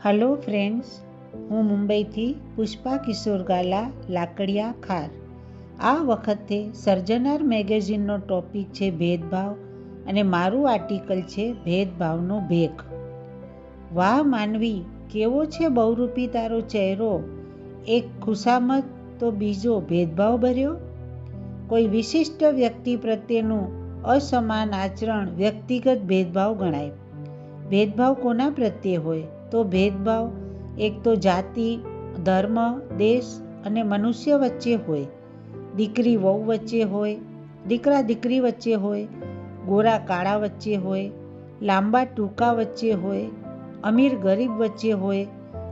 Hello friends, હું મુંબઈથી પુષ્પા કિશોર ગાલા લાકડિયા ખાર. આ વખતે સર્જનાર મેગેઝિનનો ટોપિક છે ભેદભાવ અને મારું આર્ટિકલ છે ભેદભાવનો ભેખ. વાહ માનવી, કેવો છે બહુરૂપી તારો ચહેરો, એક ખુશામત તો બીજો ભેદભાવ ભર્યો. કોઈ વિશિષ્ટ વ્યક્તિ પ્રત્યેનું અસમાન આચરણ વ્યક્તિગત ભેદભાવ ગણાય. ભેદભાવ કોના પ્રત્યે હોય? તો ભેદભાવ એક તો જાતિ, ધર્મ, દેશ અને મનુષ્ય વચ્ચે હોય, દીકરી વહુ વચ્ચે હોય, દીકરા દીકરી વચ્ચે હોય, ગોરા કાળા વચ્ચે હોય, લાંબા ટૂંકા વચ્ચે હોય, અમીર ગરીબ વચ્ચે હોય,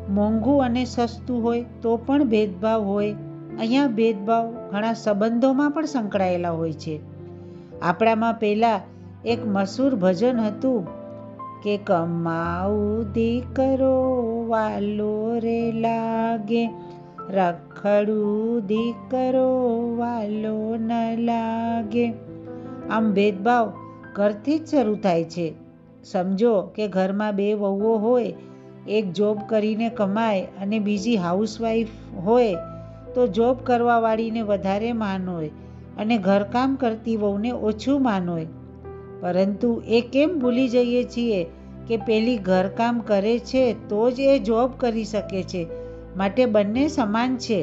મોંઘું અને સસ્તું હોય તો પણ ભેદભાવ હોય. અહીંયા ભેદભાવ ઘણા સંબંધોમાં પણ સંકળાયેલા હોય છે. આપણામાં પહેલાં એક મશહૂર ભજન હતું કે કમાવું દીકરો વાલો રે લાગે, રખડું દીકરો વાલો ન લાગે. આમ ભેદભાવ ઘરથી જ શરૂ થાય છે. સમજો કે ઘરમાં બે વહુઓ હોય, એક જોબ કરીને કમાય અને બીજી હાઉસવાઈફ હોય, તો જોબ કરવાવાળીને વધારે માન હોય અને ઘરકામ કરતી વહુને ઓછું માન હોય. પરંતુ એ કેમ ભૂલી જઈએ છીએ કે પેલી ઘરકામ કરે છે તો જ એ જોબ કરી શકે છે, માટે બંને સમાન છે.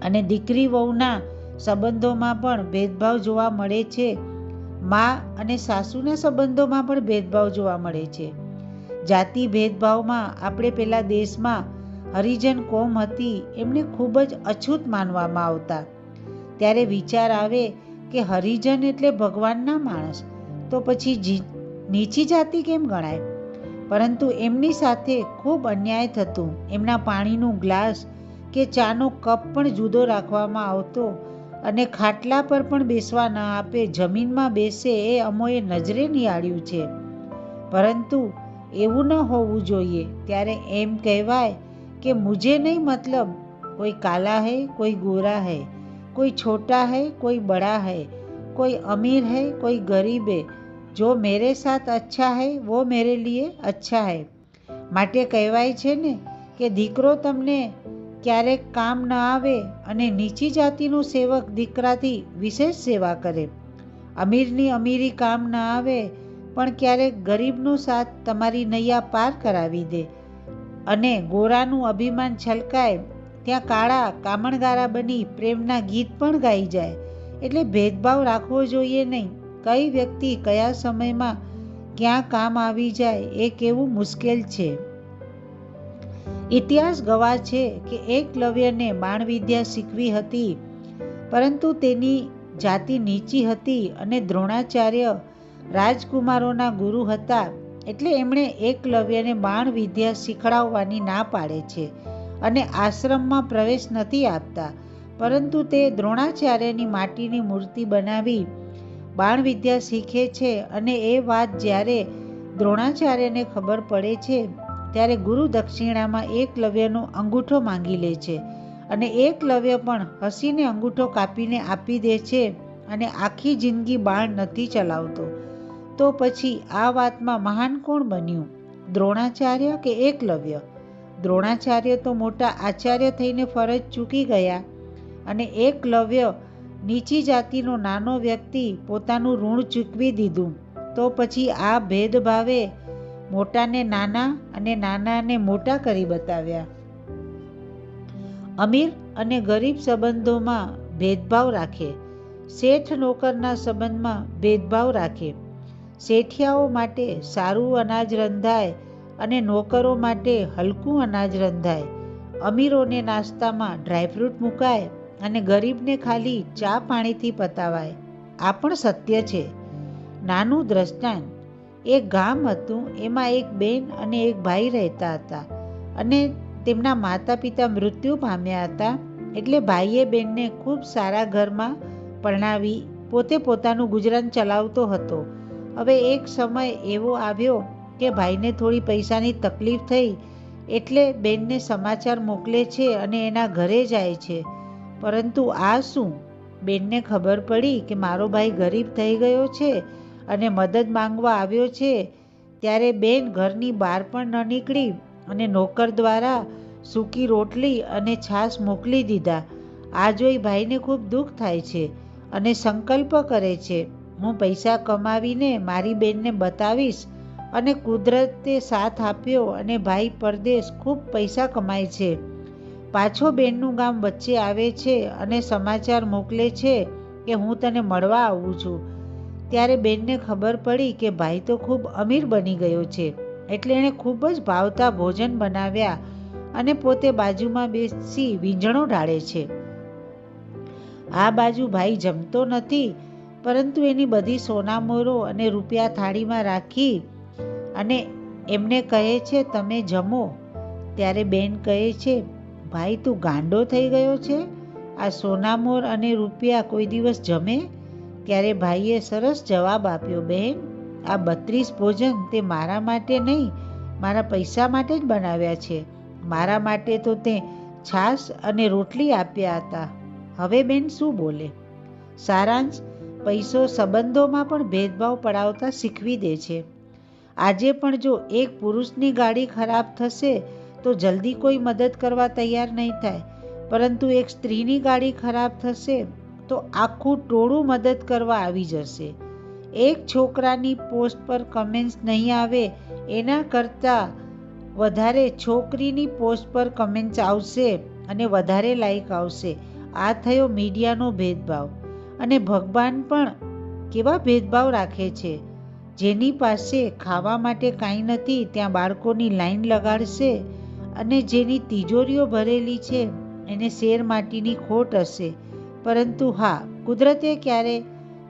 અને દીકરી વહુના સંબંધોમાં પણ ભેદભાવ જોવા મળે છે. મા અને સાસુના સંબંધોમાં પણ ભેદભાવ જોવા મળે છે. જાતિ ભેદભાવમાં આપણે પેલા દેશમાં હરિજન કોમ હતી, એમને ખૂબ જ અછૂત માનવામાં આવતા. ત્યારે વિચાર આવે કે હરિજન એટલે ભગવાનના માણસ, તો પછી નીચી જાતિ કેમ ગણાય? પરંતુ એમની સાથે ખૂબ અન્યાય થતું. એમના પાણીનું ગ્લાસ કે ચાનો કપ પણ જુદો રાખવામાં આવતો અને ખાટલા પર પણ બેસવા ન આપે, જમીનમાં બેસે એ અમોએ નજરે નિહાળ્યું છે. પરંતુ એવું ન હોવું જોઈએ. ત્યારે એમ કહેવાય કે મુझे નહીં મતલબ, કોઈ કાલા હૈ કોઈ ગોરા હૈ, કોઈ છોટા હૈ કોઈ બડા હૈ, કોઈ અમીર હૈ કોઈ ગરીબ હૈ, જો મેરે સાથ અચ્છા હૈ વો મેરે લીએ અચ્છા હૈ. માટે કહેવાય છે ને કે દીકરો તમને ક્યારેક કામ ન આવે અને નીચી જાતિનો સેવક દીકરાથી વિશેષ સેવા કરે. અમીરની અમીરી કામ ન આવે પણ ક્યારેક ગરીબનો સાથ તમારી નૈયા પાર કરાવી દે. અને ગોરાનું અભિમાન છલકાય ત્યાં કાળા કામણગારા બની પ્રેમના ગીત પણ ગાઈ જાય. એટલે ભેદભાવ રાખવો જોઈએ નહીં. કઈ વ્યક્તિ કયા સમયમાં ક્યાં કામ આવી જાય એ કહેવું મુશ્કેલ છે. ઇતિહાસ ગવાહ છે કે એકલવ્યને બાણવિદ્યા શીખવી હતી, પરંતુ તેની જાતિ નીચી હતી અને દ્રોણાચાર્ય રાજકુમારોના ગુરુ હતા. એટલે એમણે એકલવ્યને બાણવિદ્યા શીખડાવવાની ના પાડે છે અને આશ્રમમાં પ્રવેશ નથી આપતા. પરંતુ તે દ્રોણાચાર્યની માટીની મૂર્તિ બનાવી બાણવિદ્યા શીખે છે. અને એ વાત જ્યારે દ્રોણાચાર્યને ખબર પડે છે ત્યારે ગુરુ દક્ષિણામાં એકલવ્યનો અંગૂઠો માંગી લે છે અને એકલવ્ય પણ હસીને અંગૂઠો કાપીને આપી દે છે અને આખી જિંદગી બાણ નથી ચલાવતો. તો પછી આ વાતમાં મહાન કોણ બન્યું, દ્રોણાચાર્ય કે એકલવ્ય? દ્રોણાચાર્ય તો મોટા આચાર્ય થઈને ફરજ ચૂકી ગયા અને એકલવ્ય નીચી જાતિનો નાનો વ્યક્તિ પોતાનું ઋણ ચૂકવી દીધું. તો પછી આ ભેદભાવે મોટાને નાના અને નાનાને મોટા કરી બતાવ્યા. અમીર અને ગરીબ સંબંધોમાં ભેદભાવ રાખે, શેઠ નોકરના સંબંધમાં ભેદભાવ રાખે. શેઠિયાઓ માટે સારું અનાજ રંધાય અને નોકરો માટે હલકું અનાજ રંધાય. અમીરોને નાસ્તામાં ડ્રાયફ્રૂટ મુકાય અને ગરીબને ખાલી ચા પાણીથી પતાવાય. આ પણ સત્ય છે. નાનું દ્રષ્ટાંત. એક ગામ હતું, એમાં એક બેન અને એક ભાઈ રહેતા હતા અને તેમના માતા પિતા મૃત્યુ પામ્યા હતા. એટલે ભાઈએ બેનને ખૂબ સારા ઘરમાં પરણાવી પોતે પોતાનું ગુજરાન ચલાવતો હતો. હવે એક સમય એવો આવ્યો કે ભાઈને થોડી પૈસાની તકલીફ થઈ, એટલે બેનને સમાચાર મોકલે છે અને એના ઘરે જાય છે. પરંતુ આ શું? બેનને ખબર પડી કે મારો ભાઈ ગરીબ થઈ ગયો છે અને મદદ માંગવા આવ્યો છે. ત્યારે બેન ઘરની બહાર પણ ન નીકળી અને નોકર દ્વારા સૂકી રોટલી અને છાશ મોકલી દીધા. આ જોઈ ભાઈને ખૂબ દુઃખ થાય છે અને સંકલ્પ કરે છે, હું પૈસા કમાવીને મારી બેનને બતાવીશ. અને કુદરતે સાથ આપ્યો અને ભાઈ પરદેશ ખૂબ પૈસા કમાય છે. પાછો બેનનું ગામ વચ્ચે આવે છે અને સમાચાર મોકલે છે કે હું તને મળવા આવું છું. ત્યારે બેનને ખબર પડી કે ભાઈ તો ખૂબ અમીર બની ગયો છે, એટલે એણે ખૂબ જ ભાવતા ભોજન બનાવ્યા અને પોતે બાજુમાં બેસી વીંઝણો ઢાળે છે. આ બાજુ ભાઈ જમતો નથી, પરંતુ એની બધી સોનામોરો અને રૂપિયા થાળીમાં રાખી અને એમને કહે છે, તમે જમો. ત્યારે બેન કહે છે, ભાઈ તું ગાંડો થઈ ગયો છે? આ સોનામોર અને રૂપિયા કોઈ દિવસ જમે? ત્યારે ભાઈએ સરસ જવાબ આપ્યો, બહેન, આ 32 ભોજન તે મારા માટે નહીં, મારા પૈસા માટે જ બનાવ્યા છે. મારા માટે તો તે છાશ અને રોટલી આપ્યા હતા. હવે બેન શું બોલે? સારાંશ: પૈસો સંબંધોમાં પણ ભેદભાવ પડાવતા શીખવી દે છે. આજે પણ જો એક પુરુષની ગાડી ખરાબ થશે તો જલ્દી કોઈ મદદ કરવા તૈયાર નહીં થાય, પરંતુ એક સ્ત્રીની ગાડી ખરાબ થશે તો આખું ટોળું મદદ કરવા આવી જશે. એક છોકરાની પોસ્ટ પર કમેન્ટ્સ નહીં આવે એના કરતાં વધારે છોકરીની પોસ્ટ પર કમેન્ટ્સ આવશે અને વધારે લાઈક આવશે. આ થયો મીડિયાનો ભેદભાવ. અને ભગવાન પણ કેવા ભેદભાવ રાખે છે. જેની પાસે ખાવા માટે કાંઈ નથી ત્યાં બાળકોની લાઈન લગાડશે, અને જેની તિજોરીઓ ભરેલી છે એને શેર માટીની ખોટ હશે. પરંતુ હા, કુદરતે ક્યારે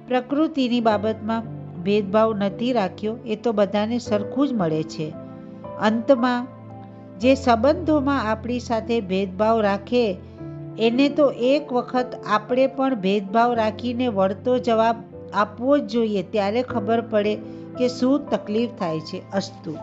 પ્રકૃતિની બાબતમાં ભેદભાવ નથી રાખ્યો. એ તો બધાને સરખું જ મળે છે. અંતમાં જે સંબંધોમાં આપણી સાથે ભેદભાવ રાખે એને તો એક વખત આપણે પણ ભેદભાવ રાખીને વળતો જવાબ આપવો જ જોઈએ. ત્યારે ખબર પડે કે શું તકલીફ થાય છે. અસ્તુ.